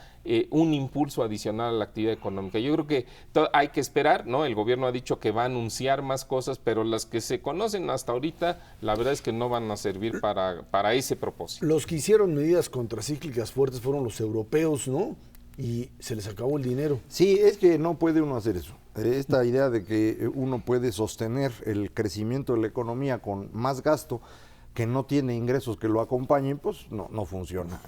un impulso adicional a la actividad económica. Yo creo que hay que esperar, ¿no? El gobierno ha dicho que va a anunciar más cosas, pero las que se conocen hasta ahorita, la verdad es que no van a servir para ese propósito. Los que hicieron medidas contracíclicas fuertes fueron los europeos, ¿no? Y se les acabó el dinero. Sí, es que no puede uno hacer eso. Esta idea de que uno puede sostener el crecimiento de la economía con más gasto que no tiene ingresos que lo acompañen, pues no funciona.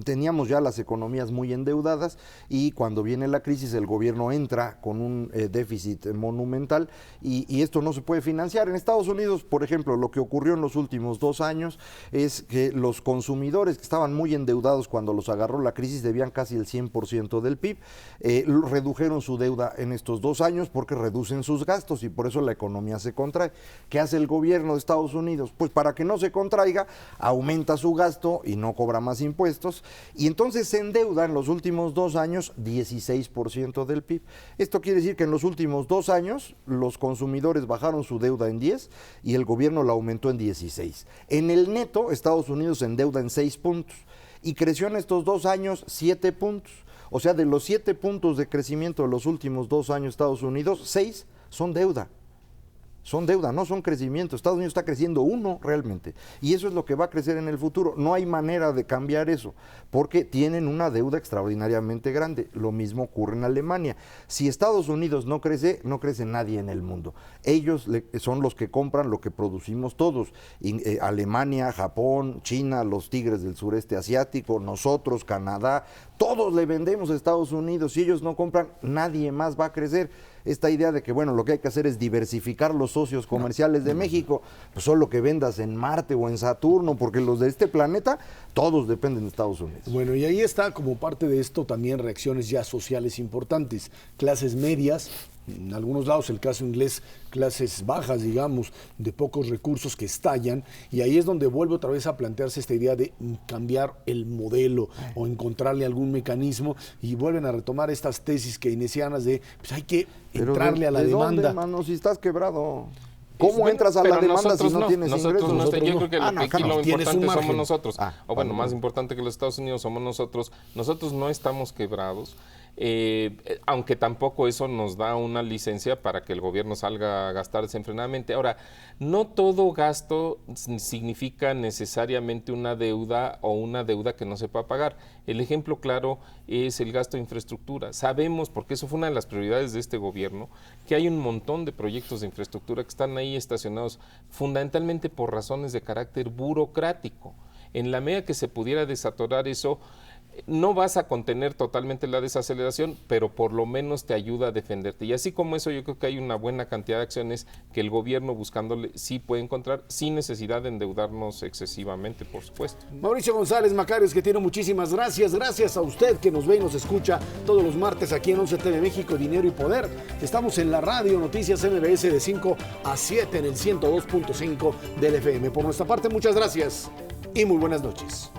Teníamos ya las economías muy endeudadas, y cuando viene la crisis el gobierno entra con un déficit monumental, y esto no se puede financiar. En Estados Unidos, por ejemplo, lo que ocurrió en los últimos 2 años es que los consumidores que estaban muy endeudados cuando los agarró la crisis debían casi el 100% del PIB, redujeron su deuda en estos 2 años porque reducen sus gastos, y por eso la economía se contrae. ¿Qué hace el gobierno de Estados Estados Unidos? Pues para que no se contraiga, aumenta su gasto y no cobra más impuestos, y entonces se endeuda en los últimos 2 años 16% del PIB. Esto quiere decir que en los últimos 2 años los consumidores bajaron su deuda en 10 y el gobierno la aumentó en 16. En el neto, Estados Unidos se endeuda en 6 puntos y creció en estos 2 años 7 puntos. O sea, de los 7 puntos de crecimiento de los últimos 2 años Estados Unidos, 6 son deuda. Son deuda, no son crecimiento. Estados Unidos está creciendo 1 realmente. Y eso es lo que va a crecer en el futuro. No hay manera de cambiar eso, porque tienen una deuda extraordinariamente grande. Lo mismo ocurre en Alemania. Si Estados Unidos no crece, no crece nadie en el mundo. Ellos son los que compran lo que producimos todos. Alemania, Japón, China, los tigres del sureste asiático, nosotros, Canadá, todos le vendemos a Estados Unidos. Si ellos no compran, nadie más va a crecer. Esta idea de que, bueno, lo que hay que hacer es diversificar los socios comerciales de México, pues solo que vendas en Marte o en Saturno, porque los de este planeta, todos dependen de Estados Unidos. Bueno, y ahí está como parte de esto también reacciones ya sociales importantes, clases medias, en algunos lados el caso inglés, clases bajas, digamos, de pocos recursos que estallan, y ahí es donde vuelve otra vez a plantearse esta idea de cambiar el modelo o encontrarle algún mecanismo, y vuelven a retomar estas tesis keynesianas de, pues hay que entrarle a la demanda. ¿Dónde, mano? Si estás quebrado. ¿Cómo entras a la demanda si no tienes ingresos? Yo creo que aquí lo importante somos nosotros. Bueno, más importante que los Estados Unidos somos nosotros. Nosotros no estamos quebrados. Aunque tampoco eso nos da una licencia para que el gobierno salga a gastar desenfrenadamente. Ahora, no todo gasto significa necesariamente una deuda o una deuda que no se pueda pagar. El ejemplo claro es el gasto de infraestructura. Sabemos, porque eso fue una de las prioridades de este gobierno, que hay un montón de proyectos de infraestructura que están ahí estacionados fundamentalmente por razones de carácter burocrático. En la medida que se pudiera desatorar eso, no vas a contener totalmente la desaceleración, pero por lo menos te ayuda a defenderte. Y así como eso, yo creo que hay una buena cantidad de acciones que el gobierno buscándole sí puede encontrar, sin necesidad de endeudarnos excesivamente, por supuesto. Mauricio González Macarios, que tiene muchísimas gracias. Gracias a usted que nos ve y nos escucha todos los martes aquí en 11 TV México, Dinero y Poder. Estamos en la radio Noticias MBS de 5 a 7 en el 102.5 del FM. Por nuestra parte, muchas gracias y muy buenas noches.